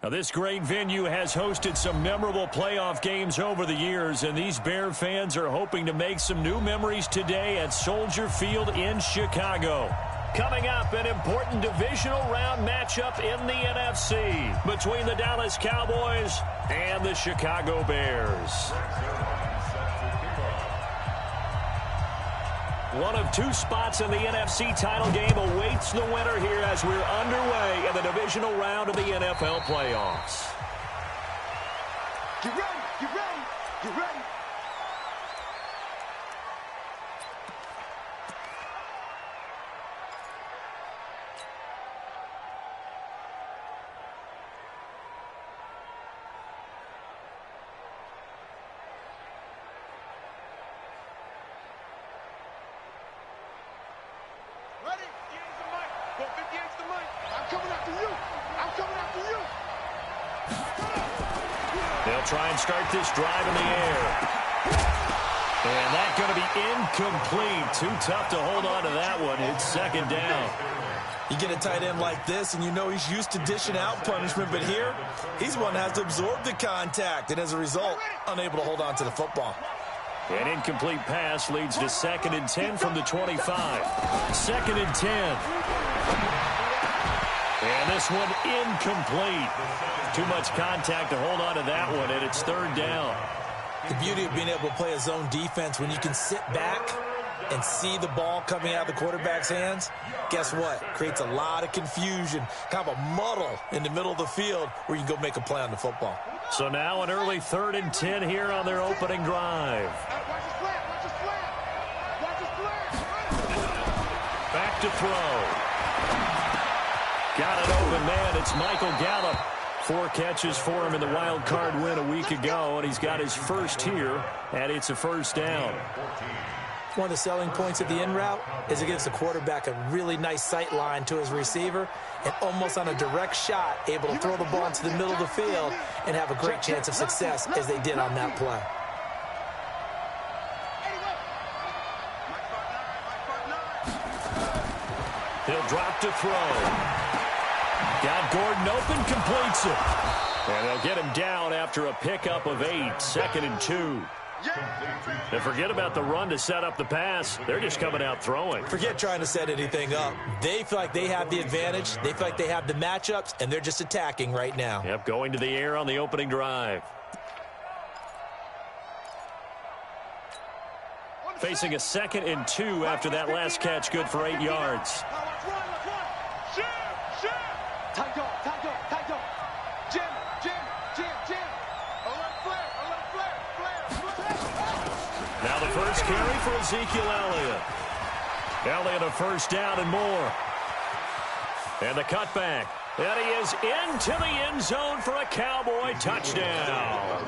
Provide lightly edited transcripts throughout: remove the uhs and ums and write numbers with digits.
Now, this great venue has hosted some memorable playoff games over the years, and these Bear fans are hoping to make some new memories today at Soldier Field in Chicago. Coming up, an important divisional round matchup in the NFC between the Dallas Cowboys and the Chicago Bears. One of two spots in the NFC title game awaits the winner here as we're underway in the divisional round of the NFL playoffs. Get ready, get ready, get ready. They'll try and start this drive in the air. And that's going to be incomplete. Too tough to hold on to that one. It's second down. You get a tight end like this, and you know he's used to dishing out punishment, but here, he's one that has to absorb the contact, and as a result, unable to hold on to the football. An incomplete pass leads to 2nd and 10 from the 25. 2nd and 10. And this one incomplete. Too much contact to hold on to that one, and it's 3rd down. The beauty of being able to play a zone defense when you can sit back and see the ball coming out of the quarterback's hands, guess what? Creates a lot of confusion, kind of a muddle in the middle of the field where you can go make a play on the football. So now an early 3rd and 10 here on their opening drive. Back to throw. Got it open, man. It's Michael Gallup. 4 catches for him in the wild card win a week ago, and he's got his first here, and it's a 1st down. One of the selling points of the in route is it gives the quarterback a really nice sight line to his receiver and almost on a direct shot able to throw the ball into the middle of the field and have a great chance of success as they did on that play. He'll drop to throw. Got Gordon open, completes it. And they'll get him down after a pickup of 8, 2nd and 2. And forget about the run to set up the pass. They're just coming out throwing. Forget trying to set anything up. They feel like they have the advantage. They feel like they have the matchups, and they're just attacking right now. Yep, going to the air on the opening drive. Facing a 2nd and 2 after that last catch, good for 8 yards. Now the first carry for Ezekiel Elliott. Elliott a 1st down and more. And the cutback. And he is into the end zone for a Cowboy touchdown.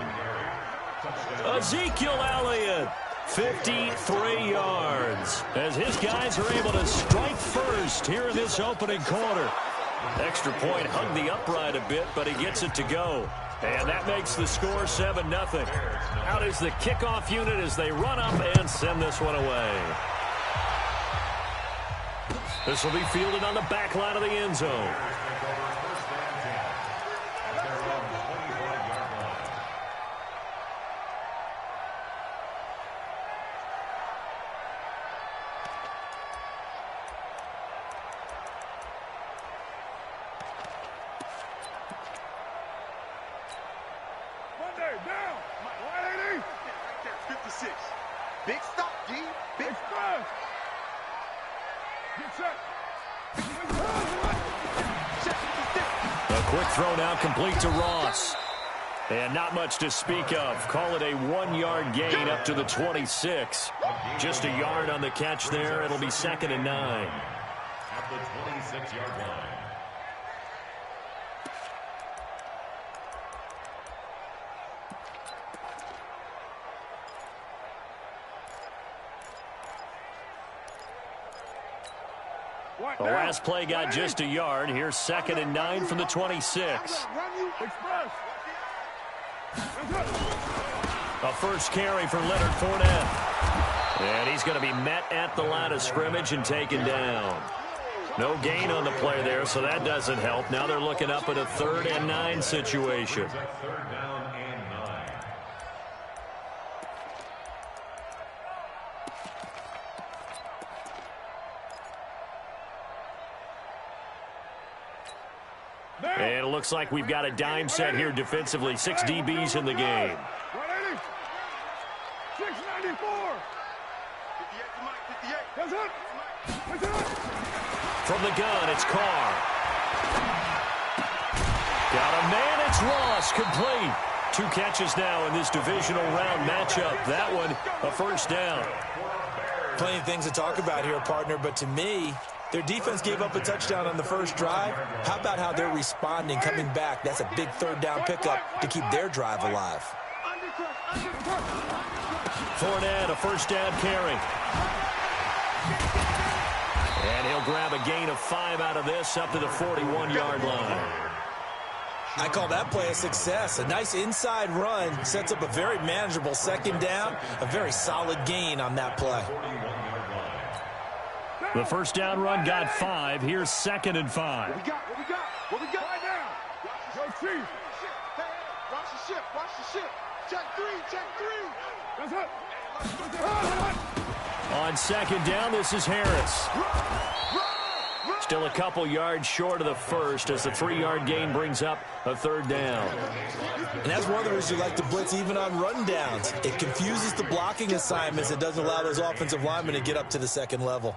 Ezekiel Elliott, 53 yards. As his guys are able to strike first here in this opening quarter. Extra point hugged the upright a bit, but he gets it to go. And that makes the score 7-0. Out is the kickoff unit as they run up and send this one away. This will be fielded on the back line of the end zone. Big stop, D. Big stop. A quick throw now complete to Ross. And not much to speak of. Call it a 1-yard gain up to the 26. Just a yard on the catch there. It'll be 2nd and 9. At the 26-yard line. The last play got just a yard. Here's 2nd and 9 from the 26. A first carry for Leonard Fournette. And he's going to be met at the line of scrimmage and taken down. No gain on the play there, so that doesn't help. Now they're looking up at a 3rd and 9 situation. Third down and 9. And it looks like we've got a dime set here defensively. 6 DBs in the game. 180. 694. 58. That's it. That's it. From the gun, it's Carr. Got a man, it's Ross, complete. 2 catches now in this divisional round matchup. That one, a first down. Plenty of things to talk about here, partner, but to me, their defense gave up a touchdown on the first drive. How about how they're responding, coming back? That's a big 3rd down pickup to keep their drive alive. Fournette, a first down carry. And he'll grab a gain of 5 out of this up to the 41-yard line. I call that play a success. A nice inside run sets up a very manageable 2nd down. A very solid gain on that play. The first down run got 5. Here's 2nd and 5. What we got? What we got right now? Yo, Chief. Watch the ship. Watch the ship. Check 3. That's it. On 2nd down, this is Harris. Still a couple yards short of the first as the 3-yard gain brings up a 3rd down. And that's one of the reasons you like to blitz even on rundowns. It confuses the blocking assignments. It doesn't allow those offensive linemen to get up to the 2nd level.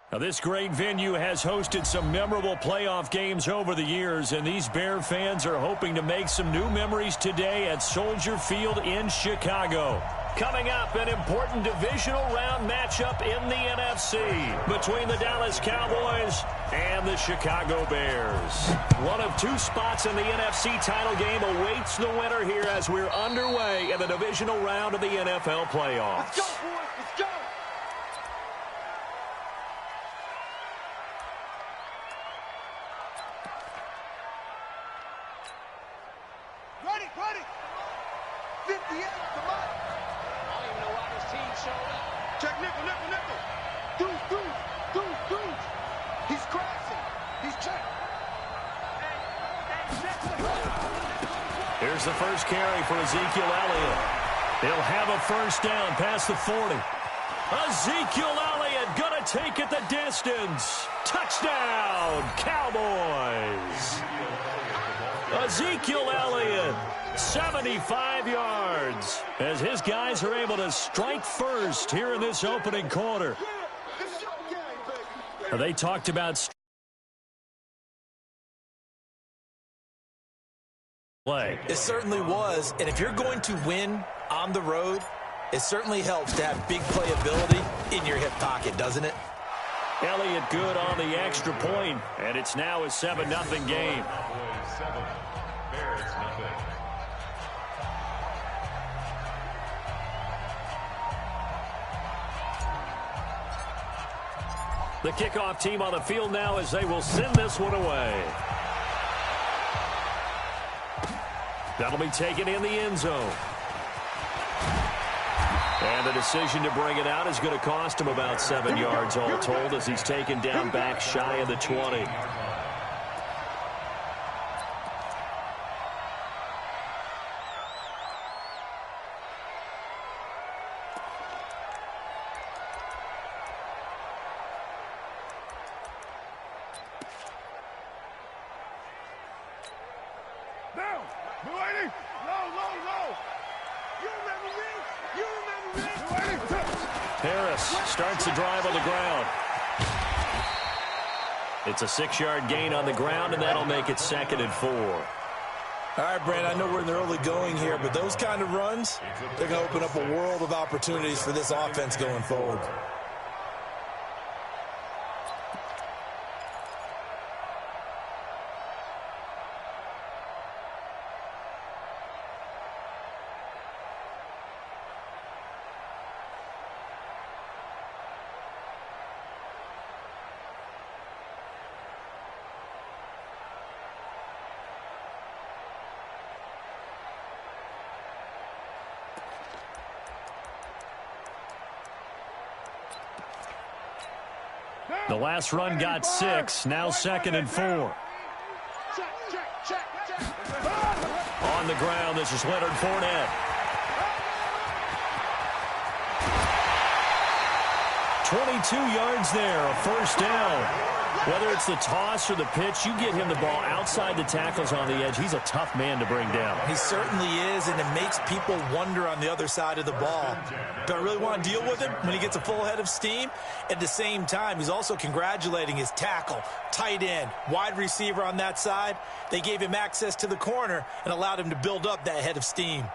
Now, this great venue has hosted some memorable playoff games over the years, and these Bear fans are hoping to make some new memories today at Soldier Field in Chicago. Coming up, an important divisional round matchup in the NFC between the Dallas Cowboys and the Chicago Bears. One of two spots in the NFC title game awaits the winner here as we're underway in the divisional round of the NFL playoffs. Let's go, boys. Let's go. Ready, ready. 58, come on. I don't even know why this team showed up. Check nickel, nickel, nickel. Dude. He's crashing. He's checked. Here's the first carry for Ezekiel Elliott. He'll have a first down past the 40. Ezekiel Elliott gonna take it the distance. Touchdown, Cowboys. Ezekiel Elliott, 75 yards, as his guys are able to strike first here in this opening quarter. They talked about play. It certainly was, and if you're going to win on the road, it certainly helps to have big playability in your hip pocket, doesn't it? Elliott good on the extra point, and it's now a 7-0 game. Cowboys 7, Bears nothing. The kickoff team on the field now as they will send this one away. That'll be taken in the end zone. And the decision to bring it out is going to cost him about 7 yards all told as he's taken down back shy of the 20. Down. Lady. Low. You remember me? Harris starts the drive on the ground. It's a 6-yard gain on the ground, and that'll make it 2nd and 4. All right, Brandon, I know we're in the early going here, but those kind of runs, they're going to open up a world of opportunities for this offense going forward. The last run got 6, now 2nd and 4. Check. On the ground, this is Leonard Fournette. 22 yards there, a first down. Whether it's the toss or the pitch, you get him the ball outside the tackles on the edge. He's a tough man to bring down. He certainly is, and it makes people wonder on the other side of the ball. Do I really want to deal with him when he gets a full head of steam? At the same time, he's also congratulating his tackle, tight end, wide receiver on that side. They gave him access to the corner and allowed him to build up that head of steam.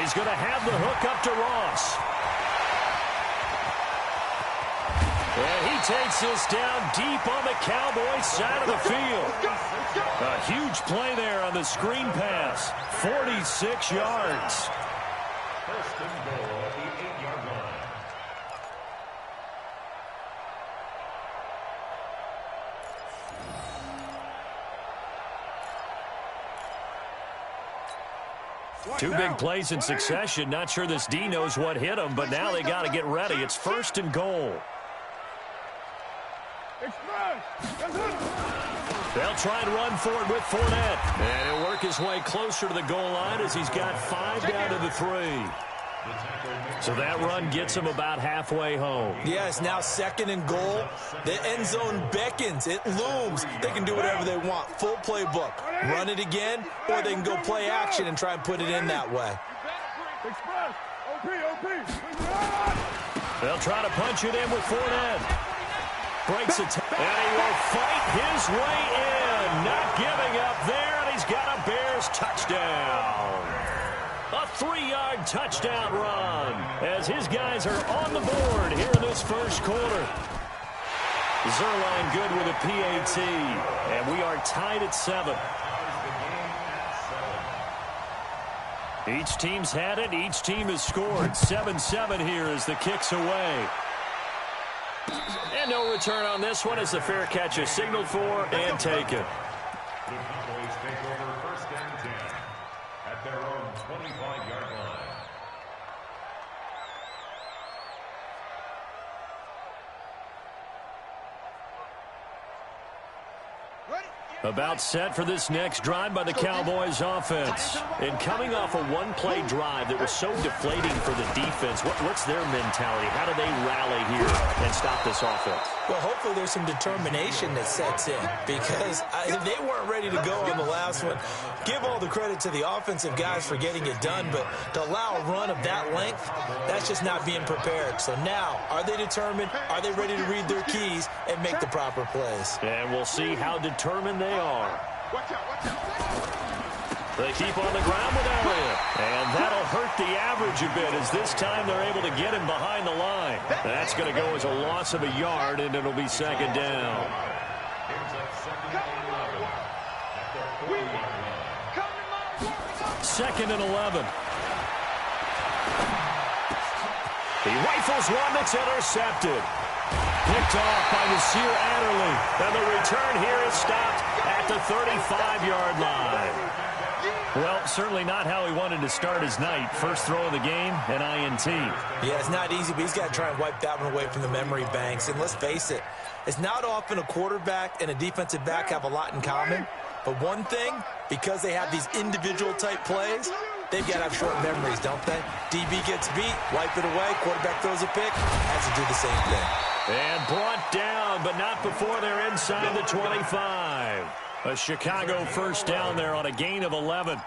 He's going to have the hook up to Ross. And he takes this down deep on the Cowboys side of the field. A huge play there on the screen pass. 46 yards. First and goal at the 8-yard line. Two big plays in succession. Not sure this D knows what hit him, but now they got to get ready. It's 1st and goal. They'll try and run for it with Fournette. And he'll work his way closer to the goal line as he's got 5 down to the 3. So that run gets him about halfway home. Yeah, it's now 2nd and goal. The end zone beckons. It looms. They can do whatever they want. Full playbook. Run it again, or they can go play action and try and put it in that way. They'll try to punch it in with Fournette. Breaks it, and he will fight his way in. Not giving up there, and he's got a Bears touchdown. A 3-yard touchdown run as his guys are on the board here in this first quarter. Zuerlein good with a PAT, and we are tied at 7. Each team's had it. Each team has scored. 7-7 here as the kick's away. And no return on this one as the fair catch is signaled for and taken. The Cowboys take over 1st and 10 at their own 25-yard line. About set for this next drive by the Cowboys offense. And coming off a one-play drive that was so deflating for the defense, what's their mentality? How do they rally here and stop this offense? Well, hopefully there's some determination that sets in because they weren't ready to go on the last one. Give all the credit to the offensive guys for getting it done, but to allow a run of that length, that's just not being prepared. So now, are they determined? Are they ready to read their keys and make the proper plays? And we'll see how determined they are. They keep on the ground with Elliott. And that'll hurt the average a bit as this time they're able to get him behind the line. That's going to go as a loss of a yard, and it'll be 2nd down. Second and 11. He rifles one that's intercepted. Picked off by Nasir Adderley. And the return here is stopped at the 35-yard line. Well, certainly not how he wanted to start his night. First throw of the game, an INT. Yeah, it's not easy, but he's got to try and wipe that one away from the memory banks. And let's face it, it's not often a quarterback and a defensive back have a lot in common. But one thing, because they have these individual type plays, they've got to have short memories, don't they? DB gets beat, wipe it away, quarterback throws a pick, has to do the same thing. And brought down, but not before they're inside the 25. A Chicago first down there on a gain of 11.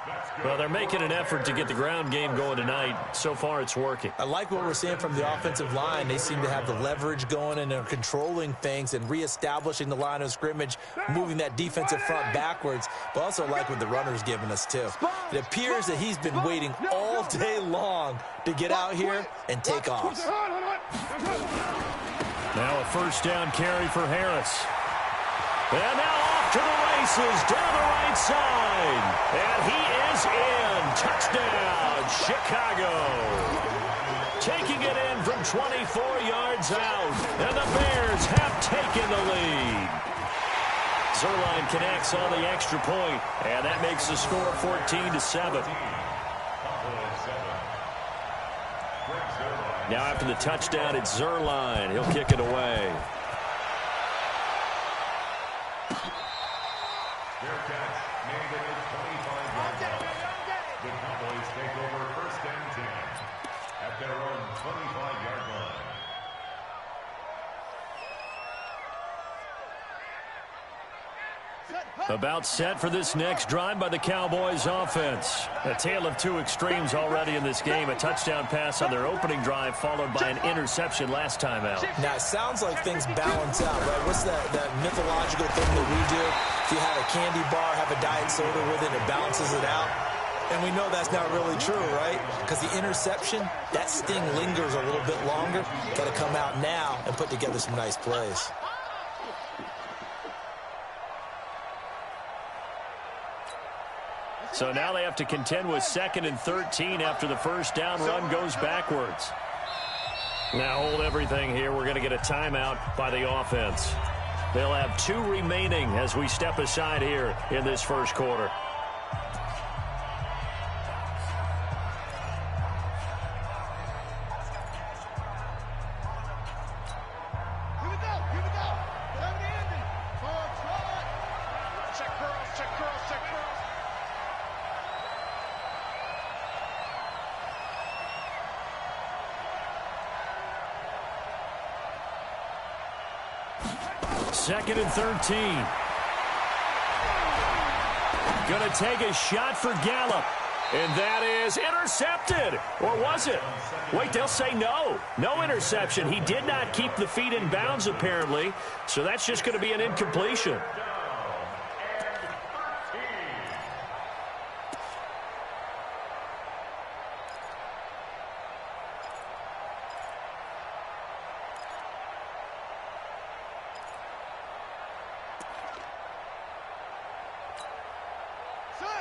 Well, they're making an effort to get the ground game going tonight. So far, it's working. I like what we're seeing from the offensive line. They seem to have the leverage going, and they're controlling things and reestablishing the line of scrimmage, moving that defensive front backwards. But also like what the runner's giving us, too. It appears that he's been waiting all day long to get out here and take off. Now a first down carry for Harris. And now off to the races down the right side. And he is in. Touchdown, Chicago. Taking it in from 24 yards out. And the Bears have taken the lead. Zuerlein connects on the extra point, and that makes the score 14-7. Now after the touchdown, it's Zuerlein. He'll kick it away. Fair catch made at the 25-yard line. The Cowboys take over 1st and 10 at their own 25-yard line. About set for this next drive by the Cowboys offense. A tale of two extremes already in this game. A touchdown pass on their opening drive followed by an interception last time out. Now, it sounds like things balance out, right? What's that mythological thing that we do? If you have a candy bar, have a diet soda with it, it balances it out. And we know that's not really true, right? Because the interception, that sting lingers a little bit longer. Got to come out now and put together some nice plays. So now they have to contend with 2nd and 13 after the first down run goes backwards. Now hold everything here. We're going to get a timeout by the offense. They'll have 2 remaining as we step aside here in this first quarter. 2nd and 13. Going to take a shot for Gallup. And that is intercepted. Or was it? Wait, they'll say no. No interception. He did not keep the feet in bounds, apparently. So that's just going to be an incompletion.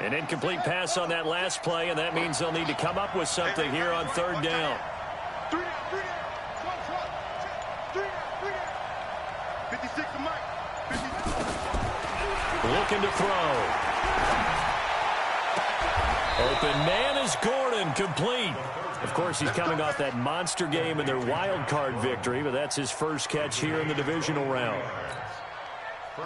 An incomplete pass on that last play, and that means they'll need to come up with something here on 3rd down. 3 down, 3 down. 3 down. 56 to Mike. 56. Looking to throw. Open man is Gordon, complete. Of course, he's coming off that monster game in their wild card victory, but that's his first catch here in the divisional round.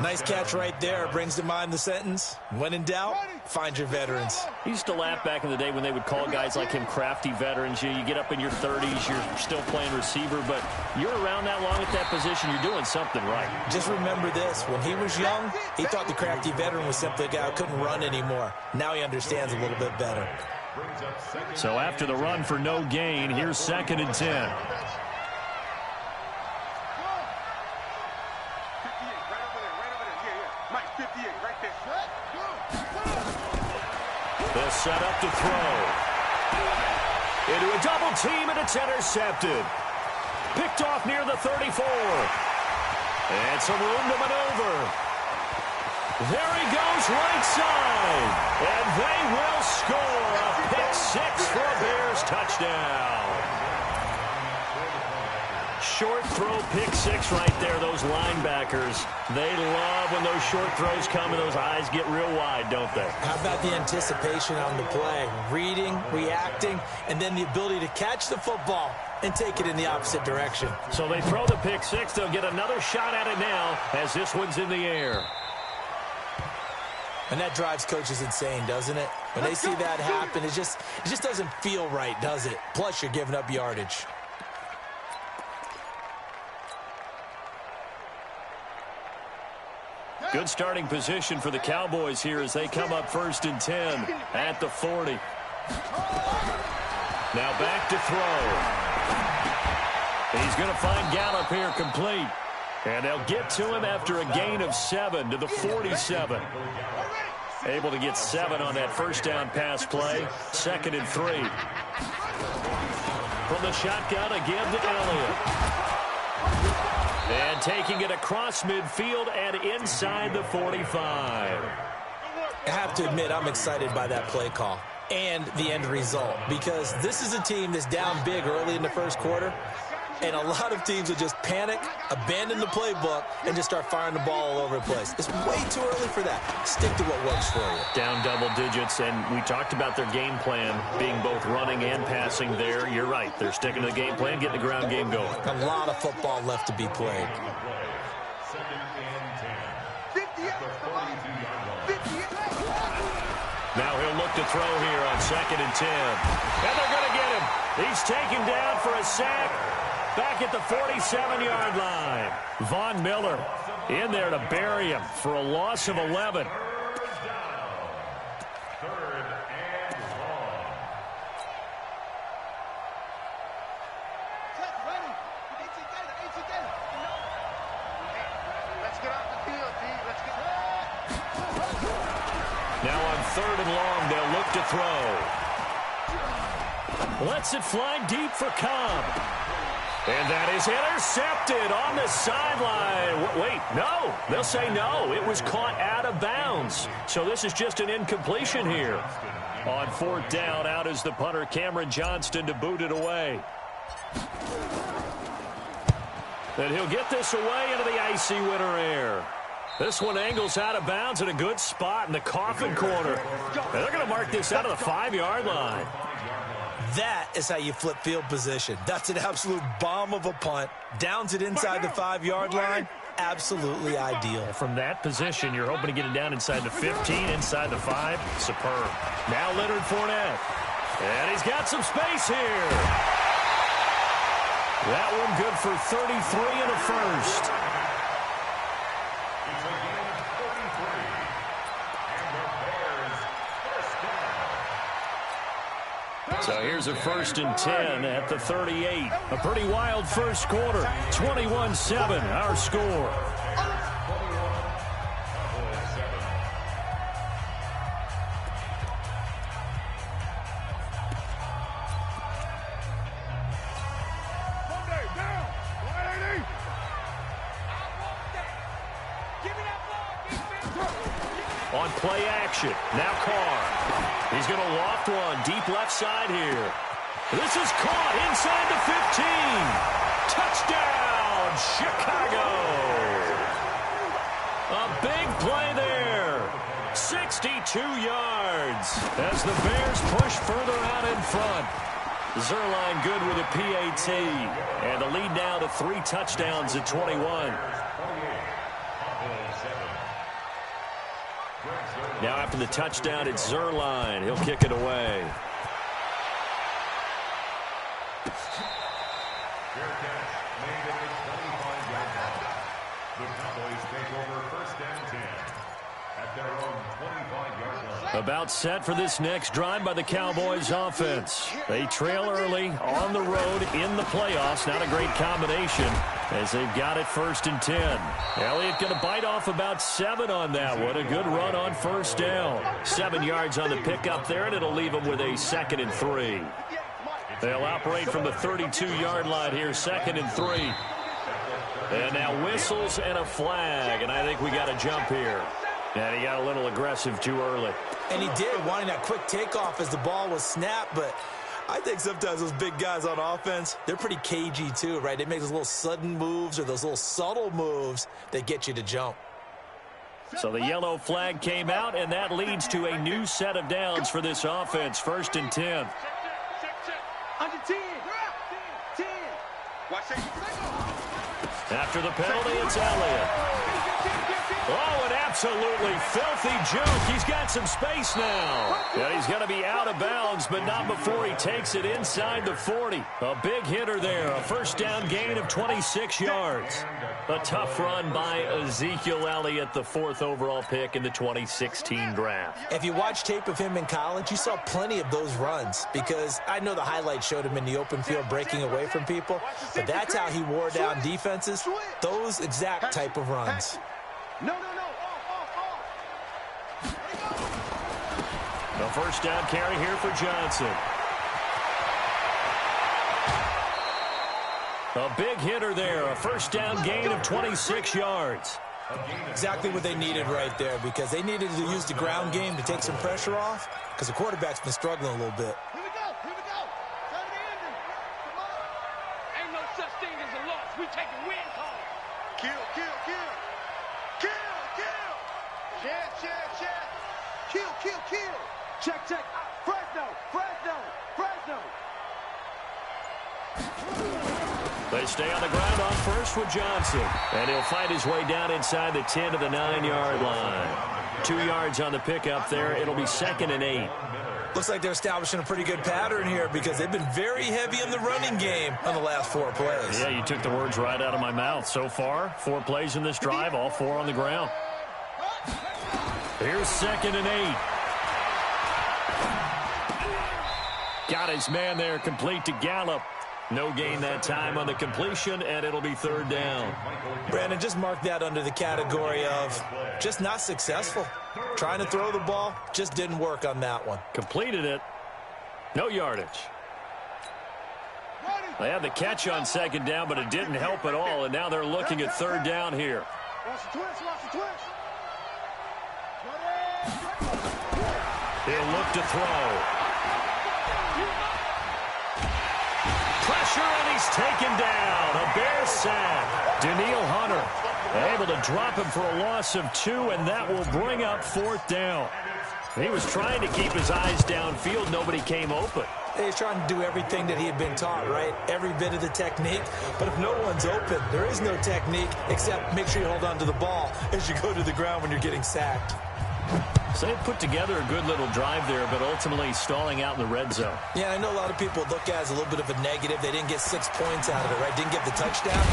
Nice catch right there. Brings to mind the sentence, when in doubt, find your veterans. He used to laugh back in the day when they would call guys like him crafty veterans. You get up in your 30s, you're still playing receiver, but you're around that long at that position, you're doing something right. Just remember this. When he was young, he thought the crafty veteran was simply a guy who couldn't run anymore. Now he understands a little bit better. So after the run for no gain, here's 2nd and 10. They'll set up to throw. Into a double team, and it's intercepted. Picked off near the 34. And some room to maneuver. There he goes, right side. And they will score a pick 6 for a Bears touchdown. Short throw, pick 6 right there. Those linebackers, they love when those short throws come and those eyes get real wide, don't they? How about the anticipation on the play? Reading, reacting, and then the ability to catch the football and take it in the opposite direction. So they throw the pick 6. They'll get another shot at it now as this one's in the air. And that drives coaches insane, doesn't it? When they see that happen, it just doesn't feel right, does it? Plus, you're giving up yardage. Good starting position for the Cowboys here as they come up 1st and 10 at the 40. Now back to throw. He's going to find Gallup here complete. And they'll get to him after a gain of 7 to the 47. Able to get 7 on that first down pass play. 2nd and 3. From the shotgun, a give to Elliott. And taking it across midfield and inside the 45. I have to admit, I'm excited by that play call and the end result, because this is a team that's down big early in the first quarter, and a lot of teams will just panic, abandon the playbook, and just start firing the ball all over the place. It's way too early for that. Stick to what works for you. Down double digits, and we talked about their game plan being both running and passing there. You're right. They're sticking to the game plan, getting the ground game going. A lot of football left to be played. Now he'll look to throw here on 2nd and 10. And they're going to get him. He's taken down for a sack. Back at the 47-yard line. Von Miller in there to bury him for a loss of 11. Now on 3rd and long, they'll look to throw. Lets it fly deep for Cobb. And that is intercepted on the sideline. Wait, no. They'll say no. It was caught out of bounds. So this is just an incompletion here. On 4th down, out is the punter, Cameron Johnston, to boot it away. And he'll get this away into the icy winter air. This one angles out of bounds in a good spot in the coffin corner. And they're going to mark this out of the 5-yard line. That is how you flip field position. That's an absolute bomb of a punt. Downs it inside the 5-yard line. Absolutely ideal. From that position, you're hoping to get it down inside the 15, inside the 5. Superb. Now Leonard Fournette. And he's got some space here. That one good for 33 and a first. So here's a 1st and 10 at the 38. A pretty wild first quarter. 21-7, our score. On play action. Now Carr. He's going to loft one deep left side here. This is caught inside the 15. Touchdown, Chicago. A big play there. 62 yards as the Bears push further out in front. Zerline good with a PAT. And the lead now to 3 touchdowns at 21. Now after the touchdown, it's Zerline. He'll kick it away. The Cowboys take over 1st and 10 at their own 25-yard line. About set for this next drive by the Cowboys offense. They trail early on the road in the playoffs. Not a great combination as they've got it 1st and 10. Elliott going to bite off about 7 on that one. A good run on 1st down. 7 yards on the pickup there, and it'll leave them with a 2nd and 3. They'll operate from the 32-yard line here, 2nd and 3. And now whistles and a flag, and I think we got a jump here. And he got a little aggressive too early. And he did, wanting that quick takeoff as the ball was snapped, but I think sometimes those big guys on offense, they're pretty cagey too, right? They make those little sudden moves or those little subtle moves that get you to jump. So the yellow flag came out, and that leads to a new set of downs for this offense. 1st and 10. Under 10. 10. Watch it. After the penalty, it's Elliott. Oh, an absolutely filthy juke. He's got some space now. And he's going to be out of bounds, but not before he takes it inside the 40. A big hitter there. A 1st down gain of 26 yards. A tough run by Ezekiel Elliott, the 4th overall pick in the 2016 draft. If you watch tape of him in college, you saw plenty of those runs because I know the highlights showed him in the open field breaking away from people, but that's how he wore down defenses, those exact type of runs. No. A 1st down carry here for Johnson. A big hitter there. A 1st down gain of 26 yards. Exactly what they needed right there because they needed to use the ground game to take some pressure off because the quarterback's been struggling a little bit. Here we go. Time to end it. Come on. Ain't no such thing as a loss. We taking wins home. Kill. Kill. Check. Fresno. They stay on the ground on 1st with Johnson. And he'll fight his way down inside the 10 to the 9-yard line. 2 yards on the pickup there. It'll be 2nd and 8. Looks like they're establishing a pretty good pattern here because they've been very heavy in the running game on the last 4 plays. Yeah, you took the words right out of my mouth. So far, 4 plays in this drive, all 4 on the ground. Here's 2nd and 8. Got his man there, complete to Gallup. No gain that time on the completion, and it'll be 3rd down. Brandon, just mark that under the category of just not successful. Trying to throw the ball, just didn't work on that one. Completed it. No yardage. They had the catch on 2nd down, but it didn't help at all, and now they're looking at 3rd down here. Watch the twist. He'll look to throw. Pressure, and he's taken down. A Bears sack. Daniil Hunter able to drop him for a loss of 2, and that will bring up 4th down. He was trying to keep his eyes downfield. Nobody came open. He's trying to do everything that he had been taught, right? Every bit of the technique. But if no one's open, there is no technique except make sure you hold on to the ball as you go to the ground when you're getting sacked. So they put together a good little drive there, but ultimately stalling out in the red zone. Yeah, I know a lot of people look at it as a little bit of a negative. They didn't get 6 points out of it, right? Didn't get the touchdown.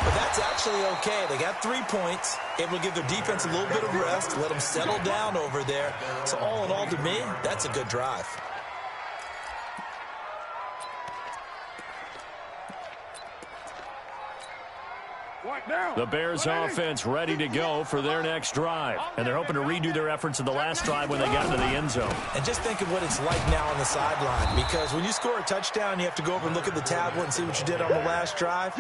But that's actually okay. They got 3 points, able to give their defense a little bit of rest, let them settle down over there. So all in all, to me, that's a good drive. The Bears offense ready to go for their next drive. And they're hoping to redo their efforts in the last drive when they got into the end zone. And just think of what it's like now on the sideline, because when you score a touchdown, you have to go over and look at the tablet and see what you did on the last drive.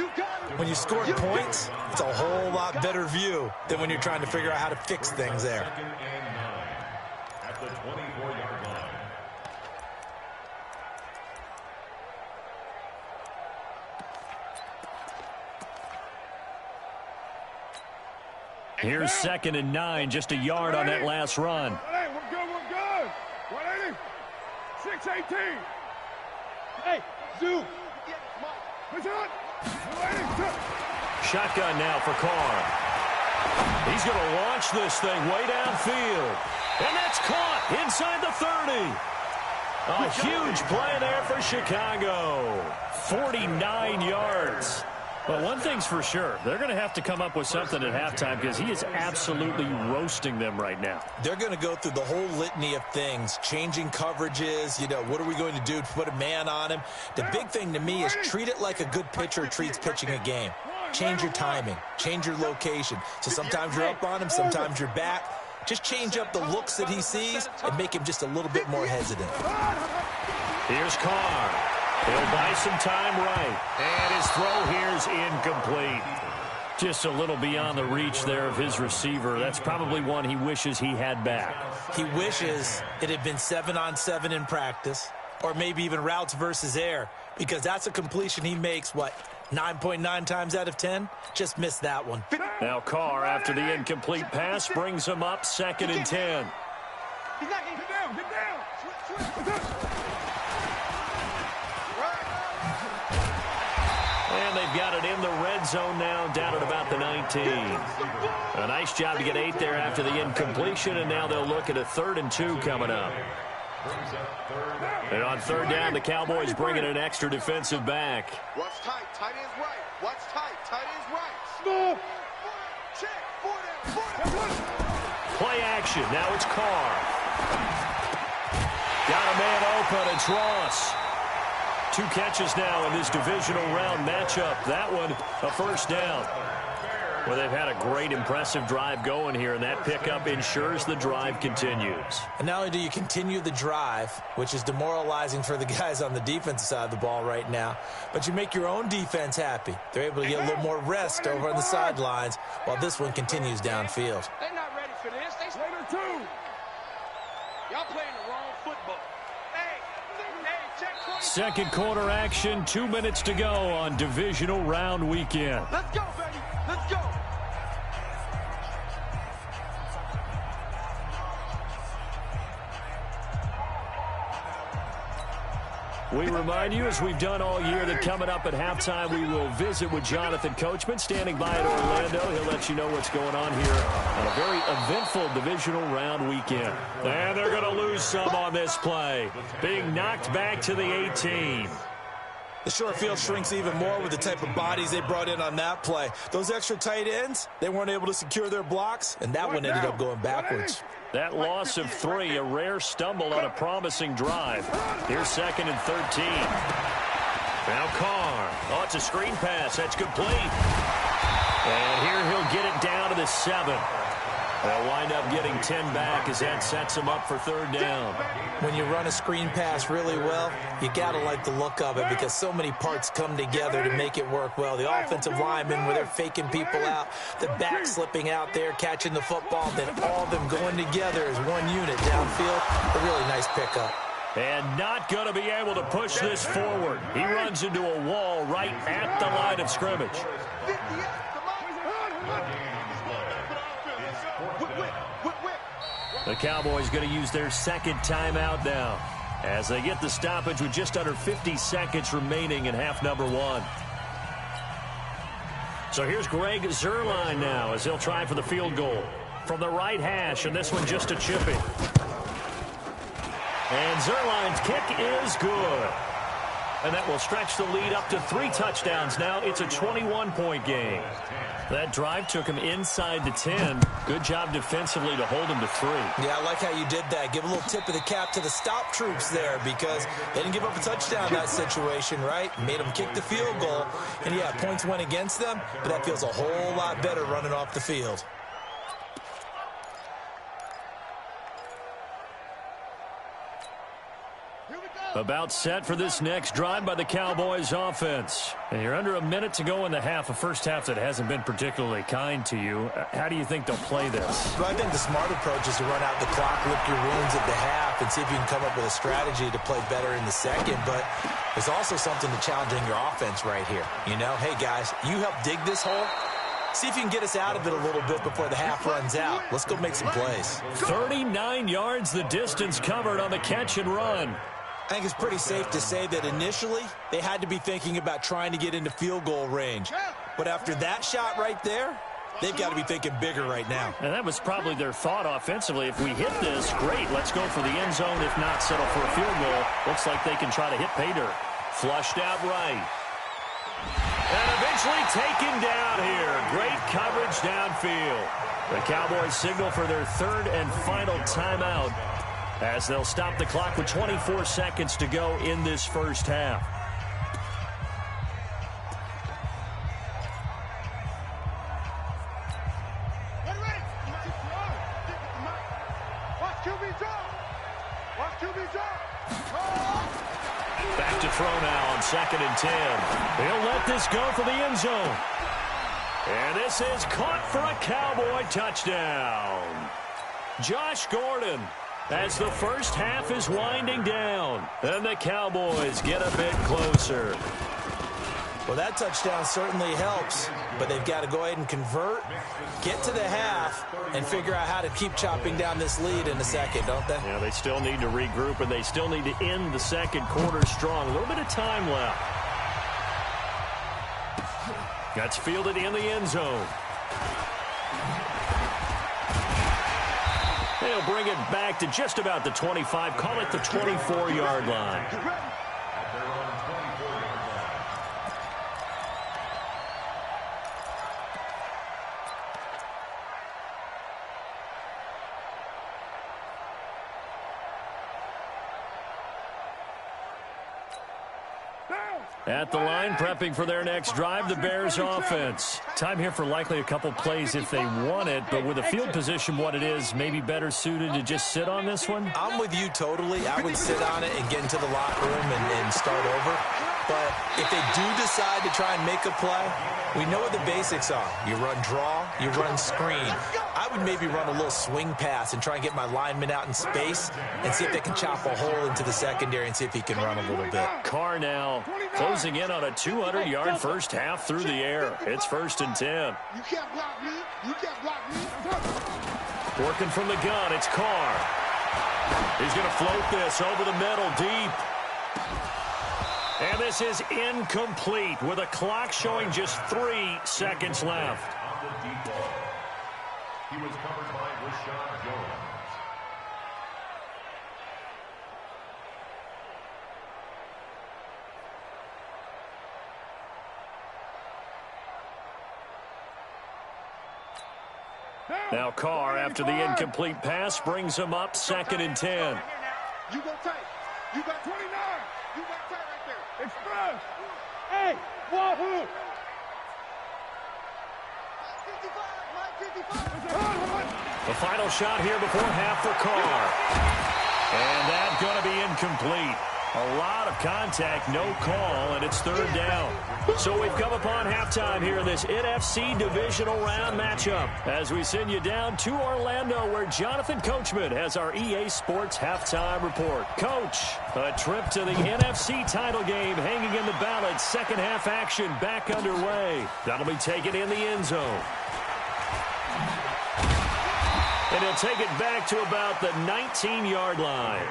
When you scored points, it's a whole lot better view than when you're trying to figure out how to fix things there. Second and 9 at the 24-yard line. Here's 2nd and 9, just a yard on that last run. Hey, we're good, we're good. 180. 618. Hey, Zoo. Push on. 180. Shotgun now for Carr. He's going to launch this thing way downfield. And that's caught inside the 30. A huge play there for Chicago. 49 yards. Well, one thing's for sure. They're going to have to come up with something at halftime because he is absolutely roasting them right now. They're going to go through the whole litany of things, changing coverages, what are we going to do to put a man on him? The big thing to me is treat it like a good pitcher treats pitching a game. Change your timing, change your location. So sometimes you're up on him, sometimes you're back. Just change up the looks that he sees and make him just a little bit more hesitant. Here's Carr. He'll buy some time right. And his throw here's incomplete. Just a little beyond the reach there of his receiver. That's probably one he wishes he had back. He wishes it had been 7-on-7 in practice, or maybe even routes versus air, because that's a completion he makes, 9.9 times out of 10? Just missed that one. Now Carr, after the incomplete pass, brings him up 2nd and 10. Get down, get down. And they've got it in the red zone now, down at about the 19. A nice job to get 8 there after the incompletion, and now they'll look at a 3rd and 2 coming up. And on 3rd down, the Cowboys bring in an extra defensive back. Watch tight, tight ends right. Watch tight, tight ends right. Small. Check, 4 down. Play action, now it's Carr. Got a man open, it's Ross. 2 catches now in this divisional round matchup. That one, a first down. Well, they've had a great, impressive drive going here, and that pickup ensures the drive continues. And not only do you continue the drive, which is demoralizing for the guys on the defensive side of the ball right now, but you make your own defense happy. They're able to get a little more rest over on the sidelines while this one continues downfield. They're not ready for this. Later, 2. Y'all playing the wrong football. Hey, check. Second quarter action, 2 minutes to go on divisional round weekend. Let's go, baby. Let's go. We remind you, as we've done all year, that coming up at halftime, we will visit with Jonathan Coachman, standing by at Orlando. He'll let you know what's going on here on a very eventful divisional round weekend. And they're going to lose some on this play, being knocked back to the 18. The short field shrinks even more with the type of bodies they brought in on that play. Those extra tight ends, they weren't able to secure their blocks, and that one ended up going backwards. That loss of 3, a rare stumble on a promising drive. Here's 2nd and 13. Now Carr. Oh, it's a screen pass. That's complete. And here he'll get it down to the 7. They'll wind up getting 10 back as that sets him up for 3rd down. When you run a screen pass really well, you got to like the look of it because so many parts come together to make it work well. The offensive linemen, where they're faking people out, the back slipping out there, catching the football, then all of them going together as one unit downfield. A really nice pickup. And not going to be able to push this forward. He runs into a wall right at the line of scrimmage. The Cowboys going to use their 2nd timeout now as they get the stoppage with just under 50 seconds remaining in half number 1. So here's Greg Zuerlein now as he'll try for the field goal from the right hash, and this one just a chipping. And Zuerlein's kick is good. And that will stretch the lead up to 3 touchdowns. Now it's a 21-point game. That drive took him inside the 10. Good job defensively to hold him to 3. Yeah, I like how you did that. Give a little tip of the cap to the stop troops there because they didn't give up a touchdown in that situation, right? Made them kick the field goal. And, yeah, points went against them, but that feels a whole lot better running off the field. About set for this next drive by the Cowboys offense. And you're under a minute to go in the half, a first half that hasn't been particularly kind to you. How do you think they'll play this? Well, I think the smart approach is to run out the clock, lick your wounds at the half, and see if you can come up with a strategy to play better in the second. But there's also something to challenging your offense right here. You know, hey, guys, you help dig this hole. See if you can get us out of it a little bit before the half runs out. Let's go make some plays. 39 yards the distance covered on the catch and run. I think it's pretty safe to say that initially they had to be thinking about trying to get into field goal range. But after that shot right there, they've got to be thinking bigger right now. And that was probably their thought offensively. If we hit this, great. Let's go for the end zone. If not, settle for a field goal. Looks like they can try to hit pay dirt. Flushed out right. And eventually taken down here. Great coverage downfield. The Cowboys signal for their 3rd and final timeout, as they'll stop the clock with 24 seconds to go in this first half. Back to throw now on 2nd and 10. He'll let this go for the end zone. And this is caught for a Cowboy touchdown. Josh Gordon, as the first half is winding down, and the Cowboys get a bit closer. Well, that touchdown certainly helps, but they've got to go ahead and convert, get to the half, and figure out how to keep chopping down this lead in the second, don't they? Yeah, they still need to regroup, and they still need to end the second quarter strong. A little bit of time left. That's fielded in the end zone. They'll bring it back to just about the 25. Call it the 24-yard line. At the line, prepping for their next drive, the Bears offense. Time here for likely a couple plays if they want it, but with the field position what it is, maybe better suited to just sit on this one? I'm with you totally. I would sit on it and get into the locker room and start over. But if they do decide to try and make a play, we know what the basics are. You run draw, you run screen. I would maybe run a little swing pass and try and get my lineman out in space and see if they can chop a hole into the secondary and see if he can run a little bit. Carr now closing in on a 200-yard first half through the air. It's 1st and 10. You can't block me. You can't block me. Working from the gun, it's Carr. He's going to float this over the middle deep. And this is incomplete with a clock showing just 3 seconds left. On the deep ball. He was covered by Rashad Jones. Now Carr, after the incomplete pass, brings him up 2nd and 10. You go tight. You got 29. You got tight right there. Express. Hey, wahoo. 55. The final shot here before half for Carr. And that's going to be incomplete. A lot of contact, no call, and it's 3rd down. So we've come upon halftime here in this NFC divisional round matchup as we send you down to Orlando where Jonathan Coachman has our EA Sports halftime report. Coach, a trip to the NFC title game hanging in the balance. Second half action back underway. That'll be taken in the end zone. And he'll take it back to about the 19-yard line.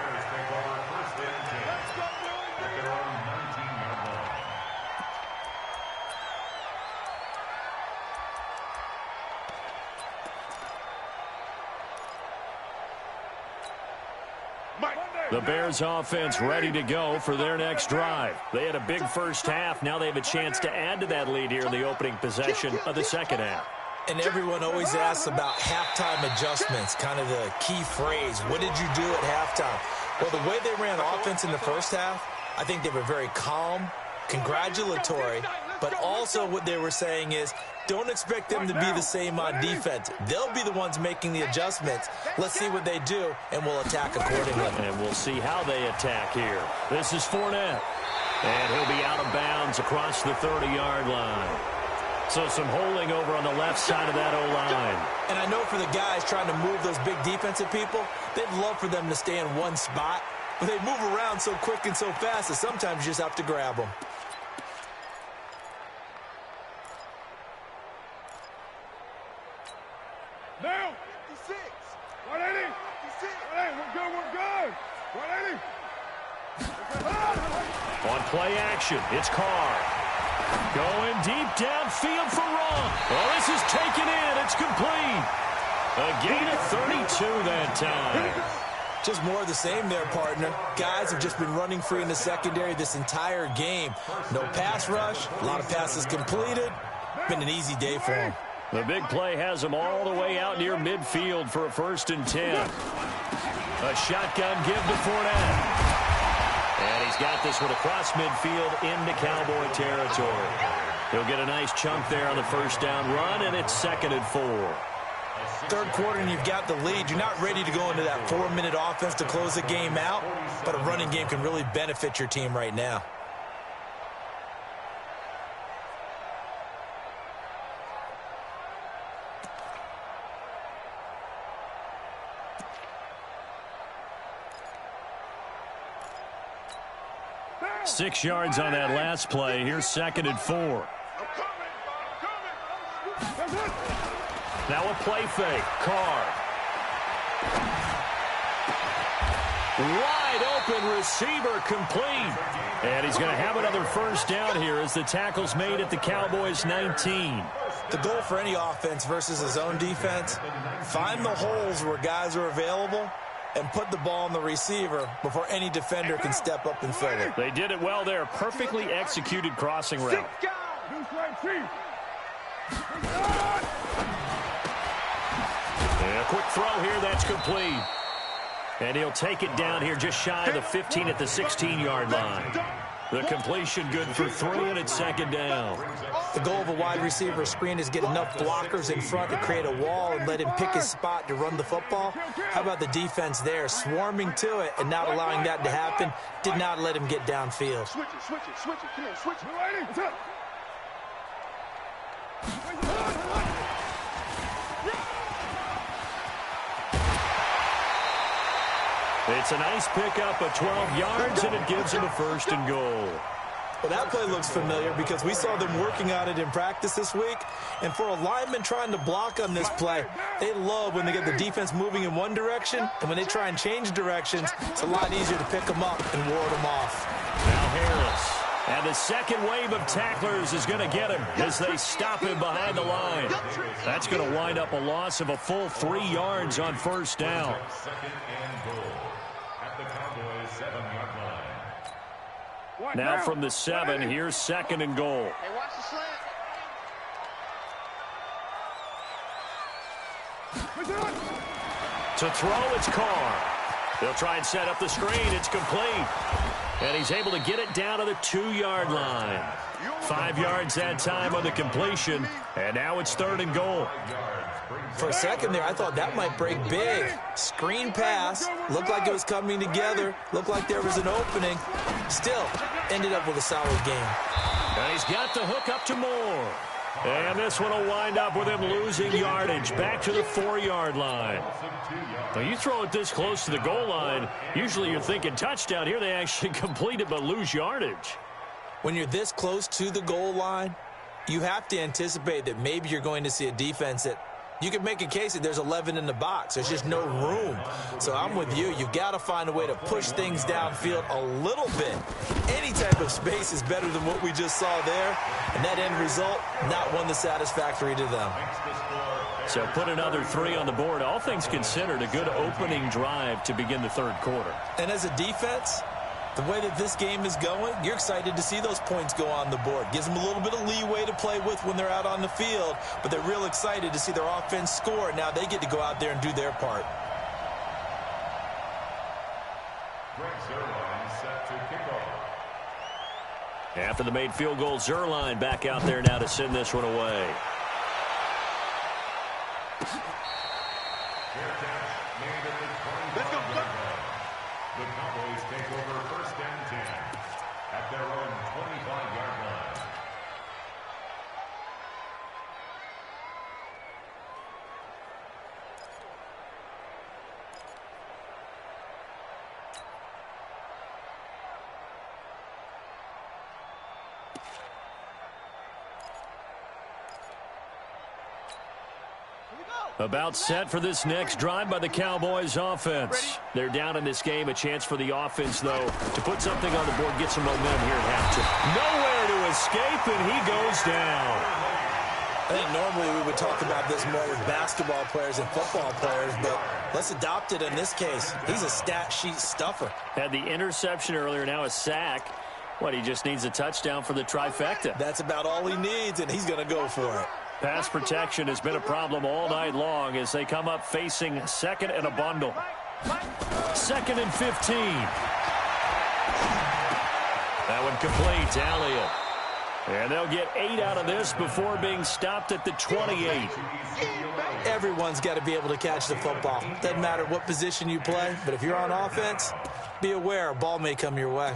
The Bears offense ready to go for their next drive. They had a big first half. Now they have a chance to add to that lead here in the opening possession of the second half. And everyone always asks about halftime adjustments, kind of the key phrase. What did you do at halftime? Well, the way they ran offense in the first half, I think they were very calm, congratulatory, but also what they were saying is, don't expect them to be the same on defense. They'll be the ones making the adjustments. Let's see what they do, and we'll attack accordingly. And we'll see how they attack here. This is Fournette. And he'll be out of bounds across the 30-yard line. So some holding over on the left side of that O-line. And I know for the guys trying to move those big defensive people, they'd love for them to stay in one spot. But they move around so quick and so fast that sometimes you just have to grab them. Now, 56. 180. 56. 180. We're good. We're good. 180. On play action, it's Carr. Going deep downfield for Raw. Oh, this is taken in. It's complete. A gain of 32 that time. Just more of the same there, partner. Guys have just been running free in the secondary this entire game. No pass rush, a lot of passes completed. Been an easy day for them. The big play has them all the way out near midfield for a 1st and 10. A shotgun give to Fournette. And he's got this one across midfield into Cowboy territory. He'll get a nice chunk there on the first down run, and it's 2nd and 4. Third quarter and you've got the lead. You're not ready to go into that 4-minute offense to close the game out, but a running game can really benefit your team right now. Six yards on that last play. Here's 2nd and 4. Now a play fake. Carr. Wide open receiver complete. And he's going to have another first down here as the tackle's made at the Cowboys' 19. The goal for any offense versus his own defense, find the holes where guys are available and put the ball on the receiver before any defender can step up and fill it. They did it well there. Perfectly executed crossing route. And a quick throw here. That's complete. And he'll take it down here just shy of the 15 at the 16-yard line. The completion good for 3, and it's 2nd down. The goal of a wide receiver screen is get enough blockers in front to create a wall and let him pick his spot to run the football. How about the defense there, swarming to it and not allowing that to happen? Did not let him get downfield. Switch it, switch it, switch it. Come on, switch it. It's a nice pickup of 12 yards, and it gives him a 1st and goal. Well, that play looks familiar because we saw them working on it in practice this week. And for a lineman trying to block on this play, they love when they get the defense moving in one direction. And when they try and change directions, it's a lot easier to pick them up and ward them off. Now Harris. And the second wave of tacklers is going to get him as they stop him behind the line. That's going to wind up a loss of a full 3 yards on 1st down. 2nd and goal at the Cowboys' 7-yard line. Now from the 7, here's 2nd and goal. Hey, watch the slant. To throw, it's Carr. They'll try and set up the screen. It's complete. And he's able to get it down to the 2-yard line. 5 yards that time on the completion. And now it's 3rd and goal. For a second there, I thought that might break big. Screen pass. Looked like it was coming together. Looked like there was an opening. Still, ended up with a solid game. And he's got the hook up to Moore. And this one will wind up with him losing yardage back to the 4-yard line. Now, you throw it this close to the goal line, usually you're thinking touchdown. Here they actually complete it but lose yardage. When you're this close to the goal line, you have to anticipate that maybe you're going to see a defense that you can make a case that there's 11 in the box. There's just no room. So I'm with you. You've got to find a way to push things downfield a little bit. Any type of space is better than what we just saw there. And that end result, not one that's satisfactory to them. So put another 3 on the board. All things considered, a good opening drive to begin the third quarter. And as a defense, the way that this game is going, you're excited to see those points go on the board. Gives them a little bit of leeway to play with when they're out on the field, but they're real excited to see their offense score. Now they get to go out there and do their part. Set to kick off. After the made field goal, Zerline back out there now to send this one away. Let's go. The Cowboys take over first and 10 at their own 25-yard line. About set for this next drive by the Cowboys offense. They're down in this game. A chance for the offense, though, to put something on the board, get some momentum here at halftime. Nowhere to escape, and he goes down. I think normally we would talk about this more with basketball players and football players, but let's adopt it in this case. He's a stat sheet stuffer. Had the interception earlier, now a sack. What, he just needs a touchdown for the trifecta. That's about all he needs, and he's going to go for it. Pass protection has been a problem all night long as they come up facing second and a bundle. 2nd and 15. That one complete. Elliott. And they'll get 8 out of this before being stopped at the 28. Everyone's got to be able to catch the football. Doesn't matter what position you play, but if you're on offense, be aware a ball may come your way.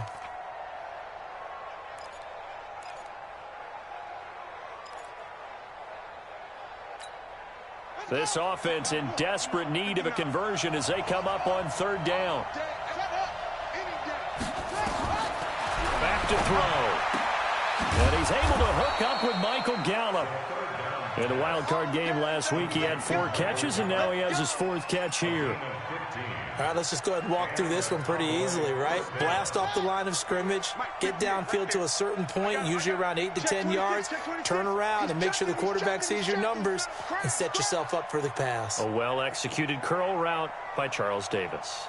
This offense in desperate need of a conversion as they come up on 3rd down. Back to throw. And he's able to hook up with Michael Gallup. In the wild card game last week, he had 4 catches, and now he has his 4th catch here. All right, let's just go ahead and walk through this one pretty easily, right? Blast off the line of scrimmage, get downfield to a certain point, usually around 8 to 10 yards, turn around and make sure the quarterback sees your numbers and set yourself up for the pass. A well-executed curl route by Charles Davis.